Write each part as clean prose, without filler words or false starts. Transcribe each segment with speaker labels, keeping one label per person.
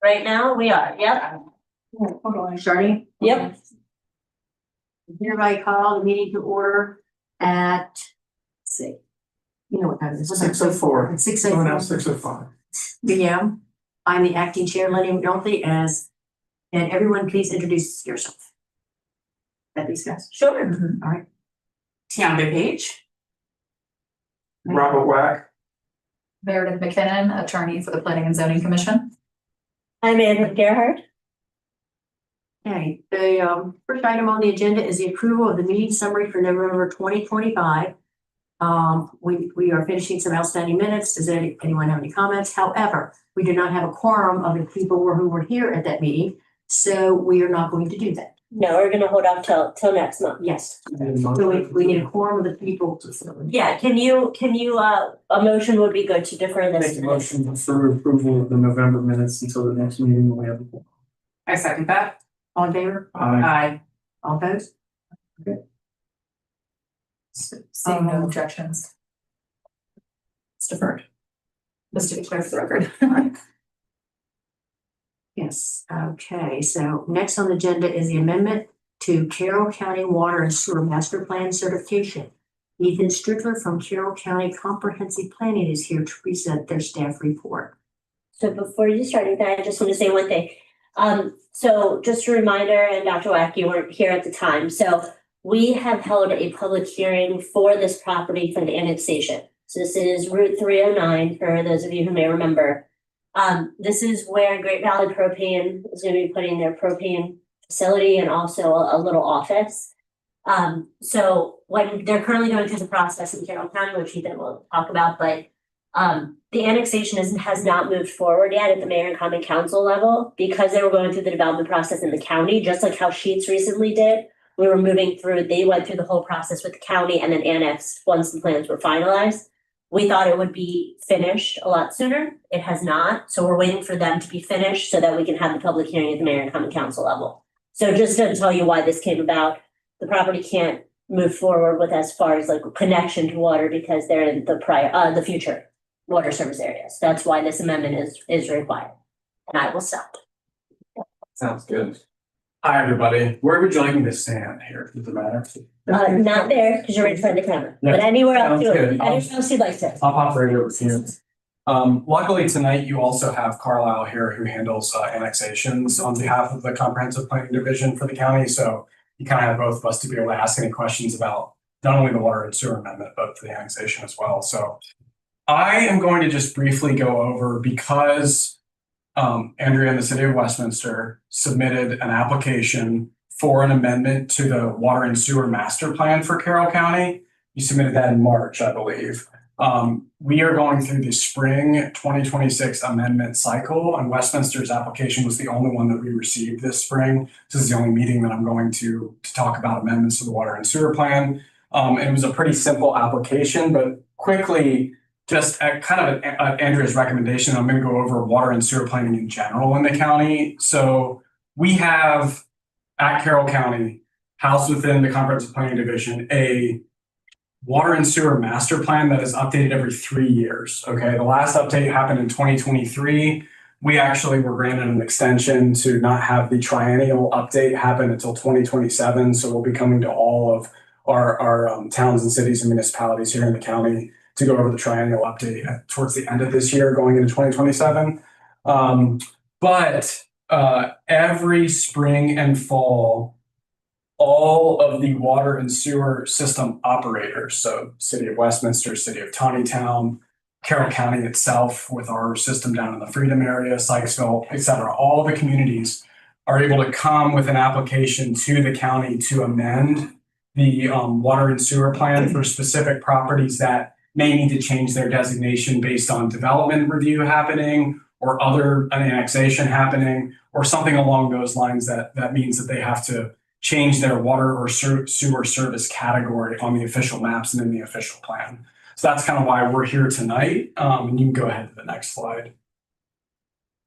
Speaker 1: Right now, we are, yep.
Speaker 2: Hold on, starting.
Speaker 1: Yep.
Speaker 2: Hereby call the meeting to order at, let's see. You know what time it is?
Speaker 3: 6:04.
Speaker 2: At
Speaker 3: 6:05.
Speaker 2: PM. I'm the acting chair, Lenny McNulty, and everyone please introduce yourself. That these guys.
Speaker 1: Sure.
Speaker 2: All right.
Speaker 4: Tianda Page.
Speaker 3: Robert Wack.
Speaker 4: Meredith McKinnon, attorney for the Planning and Zoning Commission.
Speaker 1: I'm Anne Gerhard.
Speaker 2: Okay, the first item on the agenda is the approval of the meeting summary for November 2025. We are finishing some outstanding minutes. Does anyone have any comments? However, we do not have a quorum of the people who were here at that meeting, so we are not going to do that.
Speaker 1: No, we're gonna hold off till next month.
Speaker 2: Yes, so we need a quorum of the people.
Speaker 1: Yeah, can you, a motion would be good to defer this.
Speaker 3: Make a motion for approval of the November minutes until the next meeting when we have.
Speaker 4: I second that.
Speaker 2: All in favor?
Speaker 4: Aye.
Speaker 2: All opposed?
Speaker 4: Seeing no objections. It's deferred. Just to declare for the record.
Speaker 2: Yes, okay, so next on the agenda is the amendment to Carroll County Water and Sewer Master Plan certification. Ethan Strickler from Carroll County Comprehensive Planning is here to present their staff report.
Speaker 1: So before you start, I just want to say one thing. So just a reminder, and Dr. Wack, you weren't here at the time. So we have held a public hearing for this property for the annexation. So this is Route 309 for those of you who may remember. This is where Great Valley Propane is going to be putting their propane facility and also a little office. So when they're currently going through the process in Carroll County, which Ethan will talk about, but the annexation has not moved forward yet at the mayor and common council level because they were going through the development process in the county, just like how Sheets recently did. We were moving through, they went through the whole process with the county and then annexed once the plans were finalized. We thought it would be finished a lot sooner. It has not. So we're waiting for them to be finished so that we can have the public hearing at the mayor and common council level. So just to tell you why this came about, the property can't move forward with as far as like connection to water because they're in the future water service areas. That's why this amendment is required. And I will stop.
Speaker 3: Sounds good. Hi, everybody. Where would you like me to stand here? Does it matter?
Speaker 1: Not there because you're right in front of the camera,
Speaker 3: Yeah,
Speaker 1: but anywhere else,
Speaker 3: sounds good.
Speaker 1: anywhere else you'd like to.
Speaker 3: I'll pop right over here. Luckily tonight, you also have Carlisle here who handles annexations on behalf of the Comprehensive Planning Division for the county. So you kind of have both of us to be able to ask any questions about not only the water and sewer amendment, but the annexation as well. So I am going to just briefly go over because Andrea and the city of Westminster submitted an application for an amendment to the water and sewer master plan for Carroll County. You submitted that in March, I believe. We are going through the spring 2026 amendment cycle, and Westminster's application was the only one that we received this spring. This is the only meeting that I'm going to talk about amendments to the water and sewer plan. And it was a pretty simple application, but quickly, just at kind of Andrea's recommendation, I'm going to go over water and sewer planning in general in the county. So we have at Carroll County, housed within the Comprehensive Planning Division, a water and sewer master plan that is updated every 3 years. Okay, the last update happened in 2023. We actually were granted an extension to not have the triennial update happen until 2027. So we'll be coming to all of our towns and cities and municipalities here in the county to go over the triennial update towards the end of this year, going into 2027. But every spring and fall, all of the water and sewer system operators, so City of Westminster, City of Tawnytown, Carroll County itself with our system down in the Freedom area, Sykesville, et cetera, all the communities are able to come with an application to the county to amend the water and sewer plan for specific properties that may need to change their designation based on development review happening or other annexation happening or something along those lines that means that they have to change their water or sewer service category on the official maps and in the official plan. So that's kind of why we're here tonight. And you can go ahead to the next slide.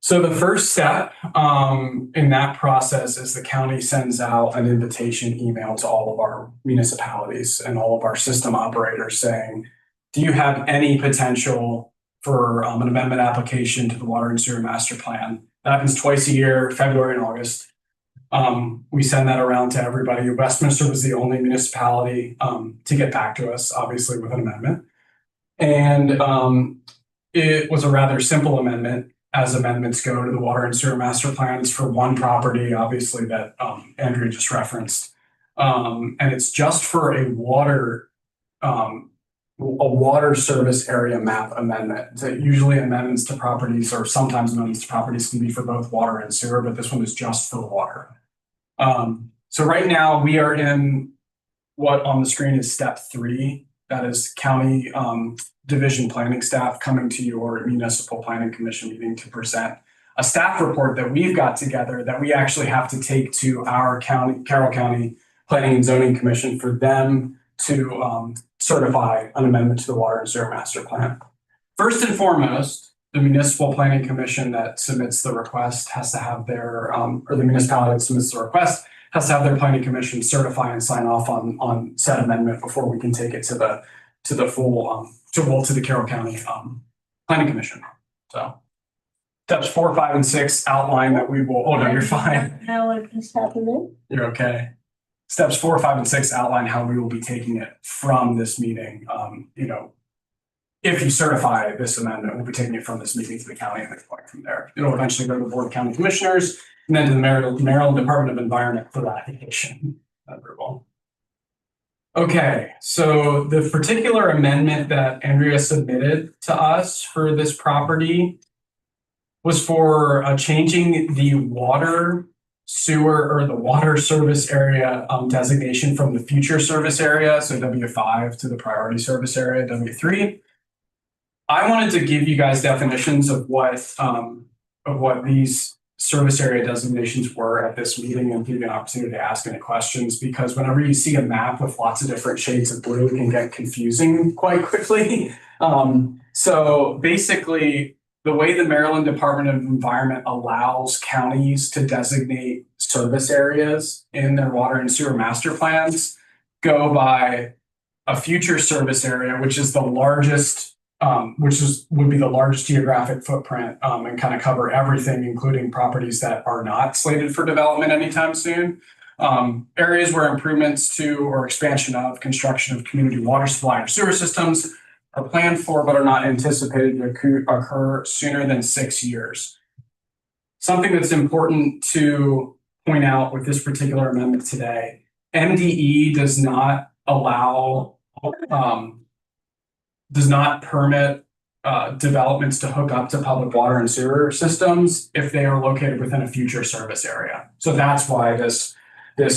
Speaker 3: So the first step in that process is the county sends out an invitation email to all of our municipalities and all of our system operators saying, do you have any potential for an amendment application to the water and sewer master plan That happens twice a year, February and August. We send that around to everybody. Westminster was the only municipality to get back to us, obviously with an amendment. And it was a rather simple amendment, as amendments go to the water and sewer master plans for one property, obviously, that Andrea just referenced. And it's just for a water service area map amendment. So usually amendments to properties, or sometimes amendments to properties, can be for both water and sewer, but this one is just for water. So right now we are in what on the screen is step 3. That is county division planning staff coming to your municipal planning commission meeting to present a staff report that we've got together that we actually have to take to our county, Carroll County Planning and Zoning Commission, for them to certify an amendment to the water and sewer master plan. First and foremost, the municipal planning commission that submits the request has to have their, or the municipality that submits the request has to have their planning commission certify and sign off on said amendment before we can take it to the full, to the Carroll County Planning Commission. So steps 4, 5, and 6 outline that we will, oh no, you're fine.
Speaker 1: How it just happened?
Speaker 3: You're okay. Steps 4, 5, and 6 outline how we will be taking it from this meeting. If you certify this amendment, we'll be taking it from this meeting to the county and then going from there. It'll eventually go to the Board of County Commissioners and then to the Maryland Department of Environment for ratification approval. Okay, so the particular amendment that Andrea submitted to us for this property was for changing the water sewer or the water service area designation from the future service area, so W5, to the priority service area, W3. I wanted to give you guys definitions of what these service area designations were at this meeting and give you an opportunity to ask any questions, because whenever you see a map with lots of different shades of blue, it can get confusing quite quickly. So basically, the way the Maryland Department of Environment allows counties to designate service areas in their water and sewer master plans go by a future service area, which is the largest, would be the largest geographic footprint and kind of cover everything, including properties that are not slated for development anytime soon. Areas where improvements to or expansion of construction of community water supply or sewer systems are planned for but are not anticipated to occur sooner than 6 years. Something that's important to point out with this particular amendment today, MDE does not allow, does not permit developments to hook up to public water and sewer systems if they are located within a future service area. So that's why this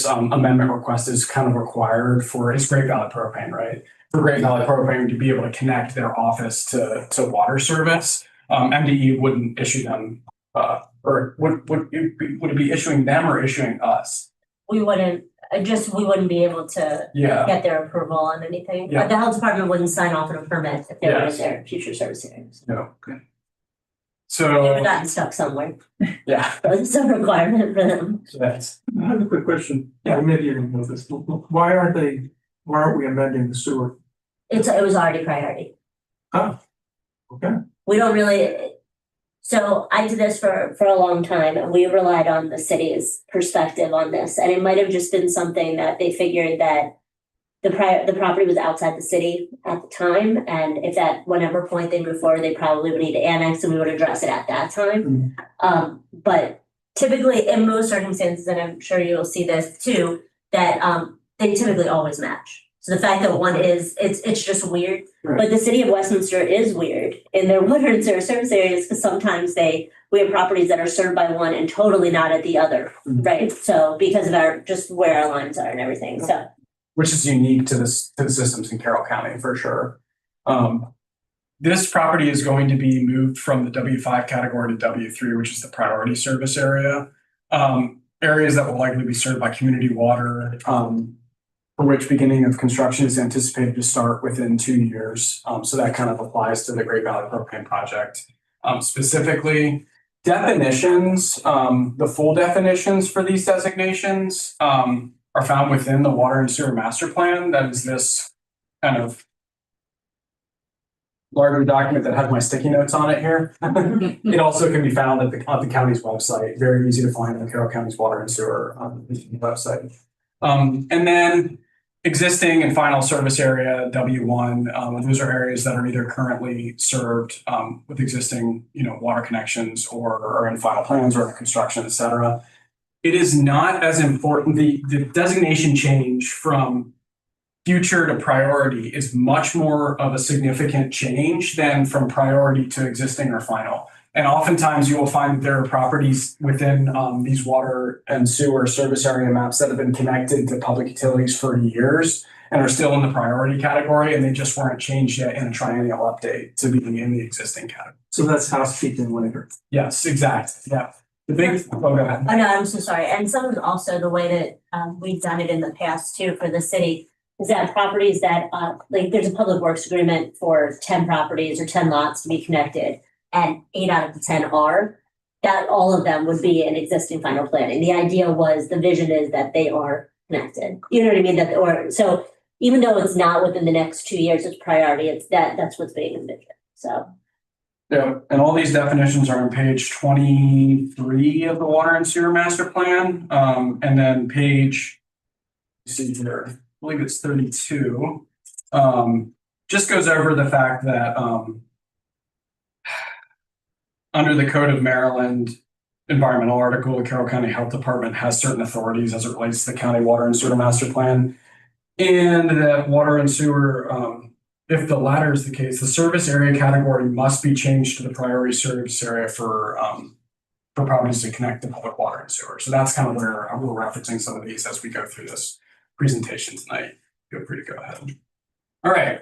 Speaker 3: amendment request is kind of required for, it's Great Valley Propane, right? For Great Valley Propane to be able to connect their office to water service. MDE wouldn't issue them, or would it be issuing them or issuing us?
Speaker 1: We wouldn't be able to get their approval on anything.
Speaker 3: Yeah.
Speaker 1: But the health department wouldn't sign off on a permit if they were in their future service areas.
Speaker 3: No. Okay.
Speaker 1: They would
Speaker 3: So
Speaker 1: have gotten stuck somewhere.
Speaker 3: yeah,
Speaker 1: It's a requirement for them.
Speaker 3: so that's
Speaker 5: I have a quick question.
Speaker 3: Yeah.
Speaker 5: Maybe you can know this. Why aren't we amending the sewer?
Speaker 1: It was already priority.
Speaker 5: Oh, okay.
Speaker 1: We don't really, so I did this for a long time and we relied on the city's perspective on this. And it might have just been something that they figured that the property was outside the city at the time. And if at whatever point they move forward, they probably would need to annex and we would address it at that time. But typically in most circumstances, and I'm sure you'll see this too, that they typically always match. So the fact that one is, it's just weird.
Speaker 5: Right.
Speaker 1: But the city of Westminster is weird in their water and sewer service areas because sometimes we have properties that are served by one and totally not at the other, right? So because of just where our lines are and everything, so.
Speaker 3: which is unique to the systems in Carroll County for sure. This property is going to be moved from the W5 category to W3, which is the priority service area. Areas that will likely be served by community water, for which beginning of construction is anticipated to start within 2 years. So that kind of applies to the Great Valley Propane project. Specifically, definitions, the full definitions for these designations are found within the Water and Sewer Master Plan. That is this kind of larger document that has my sticky notes on it here. It also can be found at on the county's website. Very easy to find on Carroll County's water and sewer website. And then existing and final service area, W1, those are areas that are either currently served with existing, water connections or in final plans or in construction, et cetera. It is not as important. The designation change from future to priority is much more of a significant change than from priority to existing or final. And oftentimes you will find that there are properties within these water and sewer service area maps that have been connected to public utilities for years and are still in the priority category, and they just weren't changed yet in a triennial update to be in the existing category.
Speaker 5: So that's housekeeping later.
Speaker 3: Yes, exactly. Yeah. The big, go ahead.
Speaker 1: Oh, no, I'm so sorry. And some of also the way that we've done it in the past too for the city is that properties that there's a public works agreement for 10 properties or 10 lots to be connected, and 8 out of the 10 are, that all of them would be in existing final planning. The idea was, the vision is that they are connected. You know what I mean? So even though it's not within the next 2 years, it's priority, that's what's being envisioned. So.
Speaker 3: Yeah, and all these definitions are on page 23 of the water and sewer master plan. And then page, see here, I believe it's 32. Just goes over the fact that under the Code of Maryland environmental article, the Carroll County Health Department has certain authorities as it relates to the county water and sewer master plan. And that water and sewer, if the latter is the case, the service area category must be changed to the priority service area for properties to connect to public water and sewer. So that's kind of where we're referencing some of these as we go through this presentation tonight. Feel free to go ahead. All right.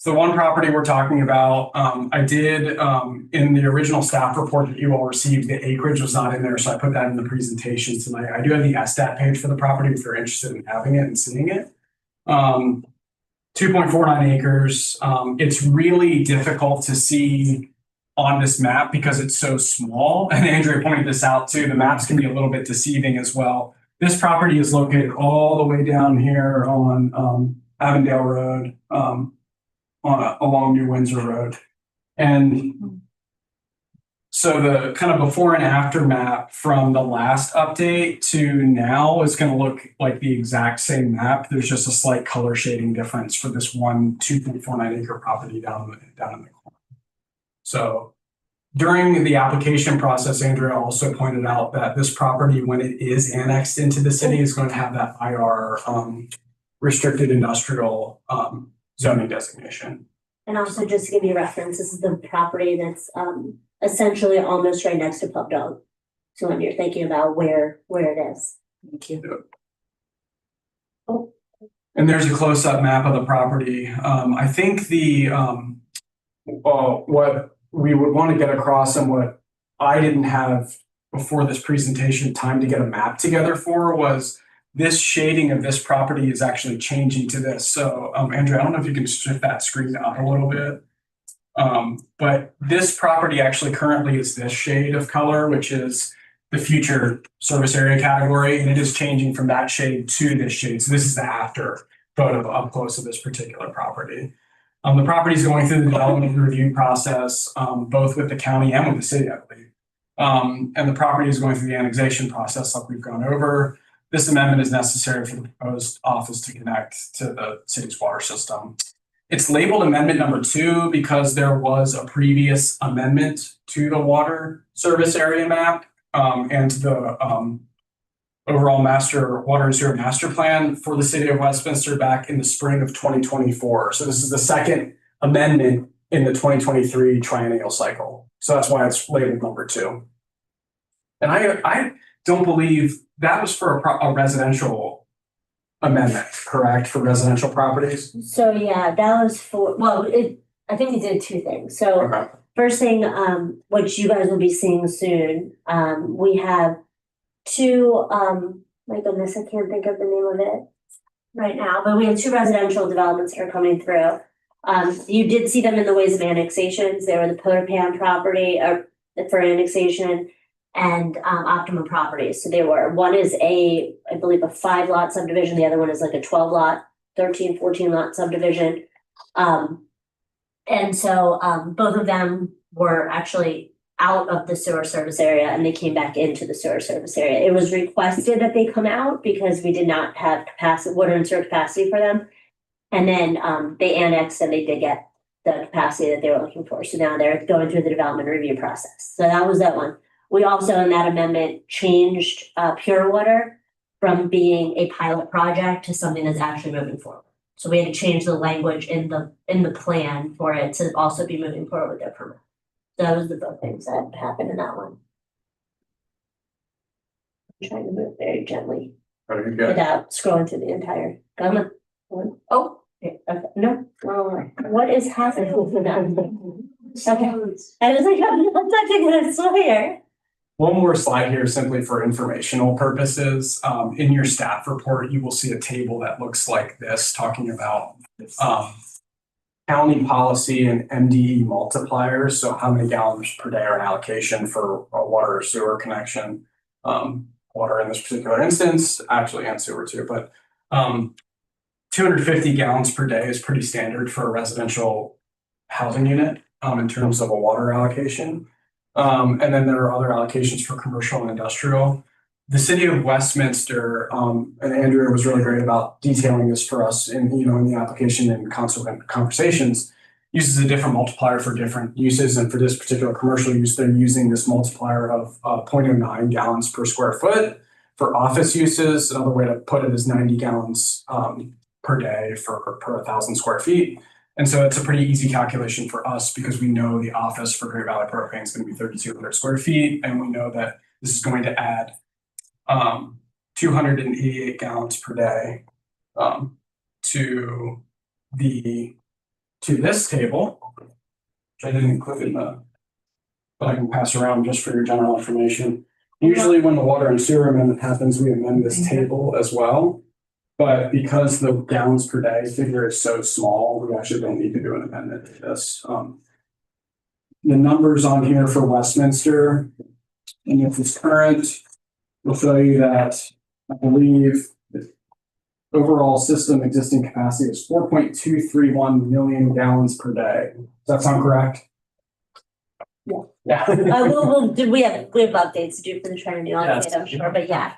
Speaker 3: So one property we're talking about, I did in the original staff report that you all received, the acreage was not in there, so I put that in the presentation tonight. I do have the SDAT page for the property if you're interested in having it and seeing it. 2.49 acres. It's really difficult to see on this map because it's so small. And Andrea pointed this out too. The maps can be a little bit deceiving as well. This property is located all the way down here on Avondale Road, along New Windsor Road. And so the kind of before and after map from the last update to now is going to look like the exact same map. There's just a slight color shading difference for this one 2.49 acre property down in the corner. So during the application process, Andrea also pointed out that this property, when it is annexed into the city, is going to have that IR restricted industrial zoning designation.
Speaker 1: And also, just to give you a reference, this is the property that's essentially almost right next to Pub Dog. So when you're thinking about where it is.
Speaker 2: Thank you.
Speaker 1: Oh.
Speaker 3: And there's a close-up map of the property. I think what we would want to get across, and what I didn't have before this presentation time to get a map together for, was this shading of this property is actually changing to this. So Andrea, I don't know if you can shift that screen up a little bit. But this property actually currently is this shade of color, which is the future service area category. And it is changing from that shade to this shade. So this is the after photo up close of this particular property. The property is going through the development review process, both with the county and with the city, I believe. And the property is going through the annexation process like we've gone over. This amendment is necessary for the proposed office to connect to the city's water system. It's labeled amendment number 2 because there was a previous amendment to the water service area map and to the overall water and sewer master plan for the city of Westminster back in the spring of 2024. So this is the second amendment in the 2023 triennial cycle. So that's why it's labeled number 2. And I don't believe that was for a residential amendment, correct? For residential properties?
Speaker 1: So yeah, that was for, I think it did 2 things. So
Speaker 3: Okay.
Speaker 1: first thing, which you guys will be seeing soon, we have 2, my goodness, I can't think of the name of it right now, but we have 2 residential developments that are coming through. You did see them in the ways of annexations. They were the Potter Pan property for annexation, and Optimum Properties. So one is I believe a 5 lot subdivision. The other one is like a 12 lot, 13, 14 lot subdivision. And so, both of them were actually out of the sewer service area and they came back into the sewer service area. It was requested that they come out because we did not have capacity, water and sewer capacity for them. And then, they annexed and they did get the capacity that they were looking for. So now they're going through the development review process. So that was that one. We also, in that amendment, changed, pure water from being a pilot project to something that's actually moving forward. So we had to change the language in the plan for it to also be moving forward with their permit. Those are the both things that happened in that one. I'm trying to move very gently
Speaker 3: Very good.
Speaker 1: without scrolling through the entire, come on. Oh, okay, no, what is happening with that? Okay, I was like, I'm not touching this, swear.
Speaker 3: One more slide here simply for informational purposes. In your staff report, you will see a table that looks like this, talking about county policy and MDE multipliers. So how many gallons per day are an allocation for a water or sewer connection? Water in this particular instance, actually, and sewer too, but 250 gallons per day is pretty standard for a residential housing unit in terms of a water allocation. And then there are other allocations for commercial and industrial. The city of Westminster, and Andrea was really great about detailing this for us in the application and consequent conversations, uses a different multiplier for different uses. And for this particular commercial use, they're using this multiplier of 0.09 gallons per square foot. For office uses, another way to put it is 90 gallons per day per 1,000 square feet. And so it's a pretty easy calculation for us because we know the office for Great Valley Propane is going to be 3,200 square feet. And we know that this is going to add 288 gallons per day to this table, which I didn't include in the, but I can pass around just for your general information. Usually when the water and sewer amendment happens, we amend this table as well. But because the gallons per day figure is so small, we actually don't need to do an amendment to this. The numbers on here for Westminster, and if it's current, will show you that I believe the overall system existing capacity is 4.231 million gallons per day. Does that sound correct?
Speaker 1: Yeah.
Speaker 3: Yeah.
Speaker 1: We have updates to do for the Trinity update, I'm sure, but yeah.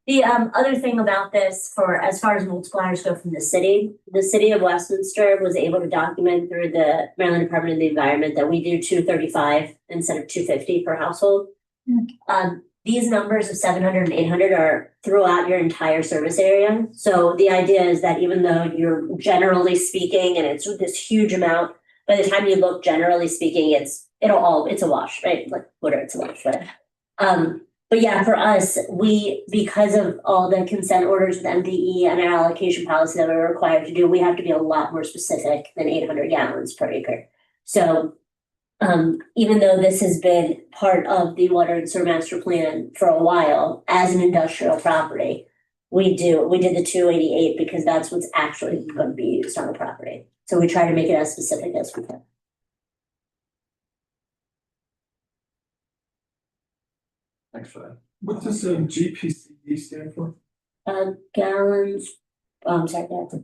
Speaker 1: The other thing about this as far as multipliers go from the city of Westminster was able to document through the Maryland Department of the Environment that we do 235 instead of 250 per household. These numbers of 700 and 800 are throughout your entire service area. So the idea is that even though you're generally speaking, and it's this huge amount, by the time you look generally speaking, it's a wash, right? Like whatever, it's a wash, whatever. But yeah, for us, because of all the consent orders with MDE and our allocation policy that we're required to do, we have to be a lot more specific than 800 gallons per acre. So even though this has been part of the water and sewer master plan for a while as an industrial property, we did the 288 because that's what's actually going to be used on the property. So we try to make it as specific as we can.
Speaker 3: Thanks for that.
Speaker 5: What does GPCD stand for?
Speaker 1: Gallons, sorry, that's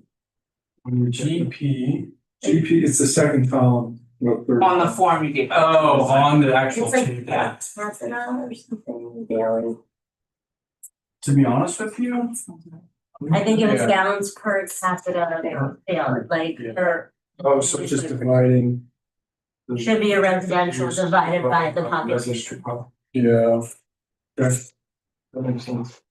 Speaker 3: GP.
Speaker 5: GP, it's the second column.
Speaker 4: On the form you gave us.
Speaker 3: Oh, on the actual
Speaker 1: It's like
Speaker 3: table.
Speaker 1: half an hour or something daily.
Speaker 3: To be honest with you.
Speaker 1: I think it was
Speaker 3: Yeah.
Speaker 1: gallons per capita daily, like
Speaker 3: Yeah.
Speaker 1: per.
Speaker 5: Oh, so it's just dividing.
Speaker 1: Should be a residential divided by the population.
Speaker 3: Yeah.
Speaker 5: That makes sense.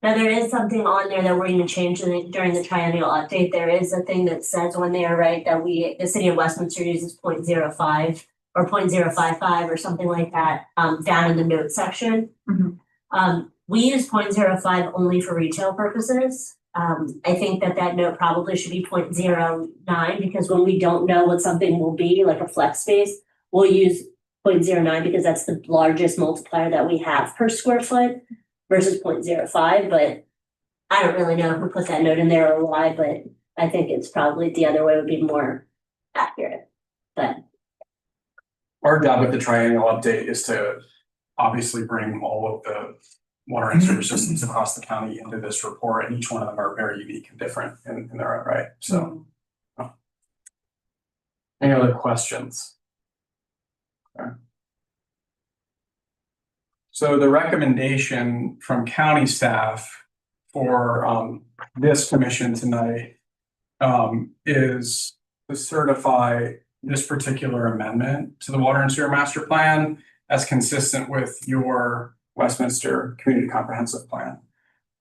Speaker 1: Now, there is something on there that we're gonna change during the triennial update. There is a thing that says when they are right that the city of Westminster uses 0.05 or 0.055 or something like that, down in the notes section. We use 0.05 only for retail purposes. I think that note probably should be 0.09 because when we don't know what something will be, like a flex space, we'll use 0.09 because that's the largest multiplier that we have per square foot versus 0.05, but I don't really know who put that note in there or why, but I think it's probably the other way would be more accurate, but.
Speaker 3: Our job with the triennial update is to obviously bring all of the water and sewer systems across the county into this report, and each one of them are very unique and different in their own right, so. Any other questions? Okay. So the recommendation from county staff for this commission tonight is to certify this particular amendment to the water and sewer master plan as consistent with your Westminster Community Comprehensive Plan.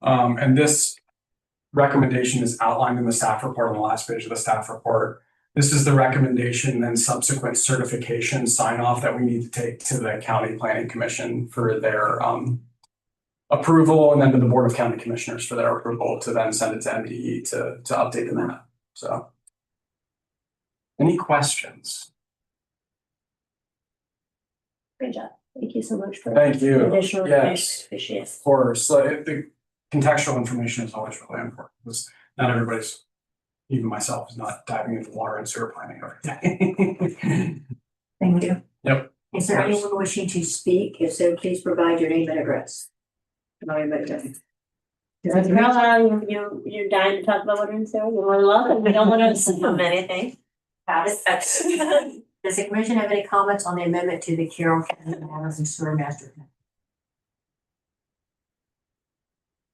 Speaker 3: And this recommendation is outlined in the staff report on the last page of the staff report. This is the recommendation and subsequent certification sign off that we need to take to the County Planning Commission for their approval, and then to the Board of County Commissioners for their approval to then send it to MDE to update the map. So, any questions?
Speaker 1: Great job. Thank you so much for
Speaker 3: Thank you.
Speaker 1: additional
Speaker 3: Yes,
Speaker 1: information. Appreciate it.
Speaker 3: of course. So the contextual information is always really important because not everybody's, even myself, is not diving into water and sewer planning every day.
Speaker 4: Thank you.
Speaker 3: Yep.
Speaker 2: Is there anyone wishing to speak? If so, please provide your name and address.
Speaker 1: You're dying to talk about water and sewer. You're more than welcome. We don't want to assume anything.
Speaker 2: Does the commission have any comments on the amendment to the Carroll County Water and Sewer Master Plan?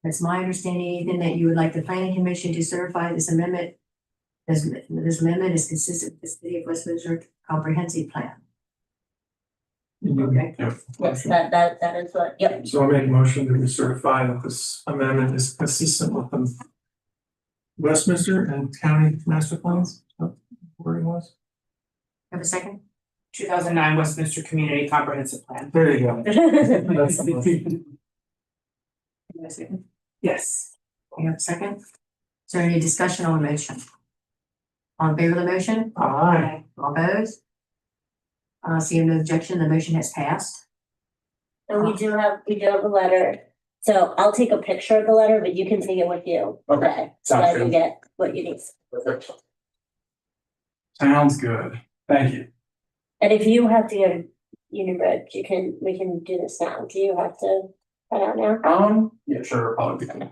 Speaker 2: It's my understanding, Ethan, that you would like the planning commission to certify this amendment. This amendment is consistent with the city of Westminster comprehensive plan. Okay.
Speaker 1: Yes, that is what, yep.
Speaker 5: So I make a motion that we certify that this amendment is consistent with the Westminster and county master plans. Where it was.
Speaker 2: Have a second?
Speaker 6: 2009 Westminster Community Comprehensive Plan.
Speaker 5: There you go. That's the motion.
Speaker 2: Have a second?
Speaker 6: Yes.
Speaker 2: You have a second? Is there any discussion on the motion? On in favor of the motion?
Speaker 5: Aye.
Speaker 2: All opposed? Seeing no objection, the motion has passed.
Speaker 1: And we do have a letter. So I'll take a picture of the letter, but you can take it with you.
Speaker 3: Okay.
Speaker 1: So
Speaker 3: Sounds
Speaker 1: that you
Speaker 3: good.
Speaker 1: get what you need.
Speaker 3: Perfect. Sounds good. Thank you.
Speaker 1: And if you have to go to Unibridge, we can do this now. Do you have to cut out now?
Speaker 3: Yeah, sure, probably. Good.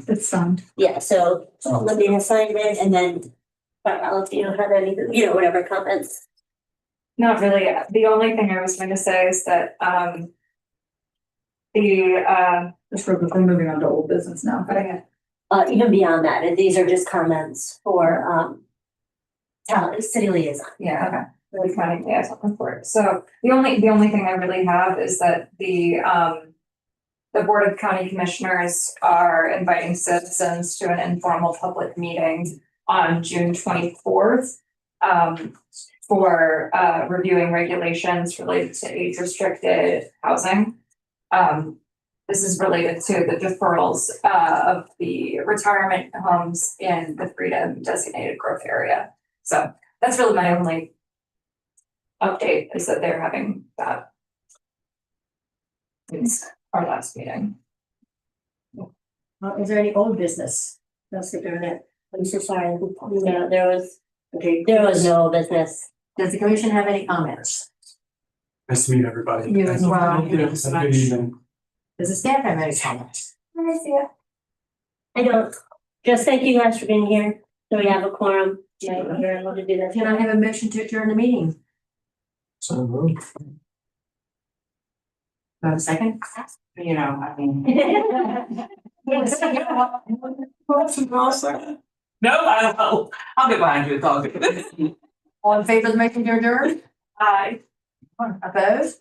Speaker 4: It's fun.
Speaker 1: Yeah, so let me assign it and then if you have any, whatever comments.
Speaker 7: Not really. The only thing I was going to say is that
Speaker 4: Just we're moving on to old business now.
Speaker 1: Even beyond that, and these are just comments for city liaison.
Speaker 7: yeah, okay. Really kind of liaison for it. So the only thing I really have is that the Board of County Commissioners are inviting citizens to an informal public meeting on June 24th. For reviewing regulations related to age restricted housing. This is related to the deferrals of the retirement homes in the Freedom designated growth area. So that's really my only update, is that they're having that. It's our last meeting.
Speaker 2: Is there any old business? Let's get over that.
Speaker 1: I'm so sorry. No, there was
Speaker 2: Okay.
Speaker 1: no business.
Speaker 2: Does the commission have any comments?
Speaker 3: Nice to meet everybody.
Speaker 2: You as well.
Speaker 3: Thank you. Have a good evening.
Speaker 2: Does the staff have any comments?
Speaker 1: I don't. Just thank you guys for being here. So we have a quorum. Yeah, you're able to do that.
Speaker 2: Can I have a motion to adjourn the meeting?
Speaker 5: So moved.
Speaker 2: Do I have a second?
Speaker 6: You know, I mean. No, I will. I'll get behind you. It's all good.
Speaker 2: All in favor of the motion to adjourn?
Speaker 7: Aye.
Speaker 2: Opposed?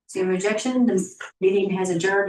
Speaker 2: See rejection, the meeting has adjourned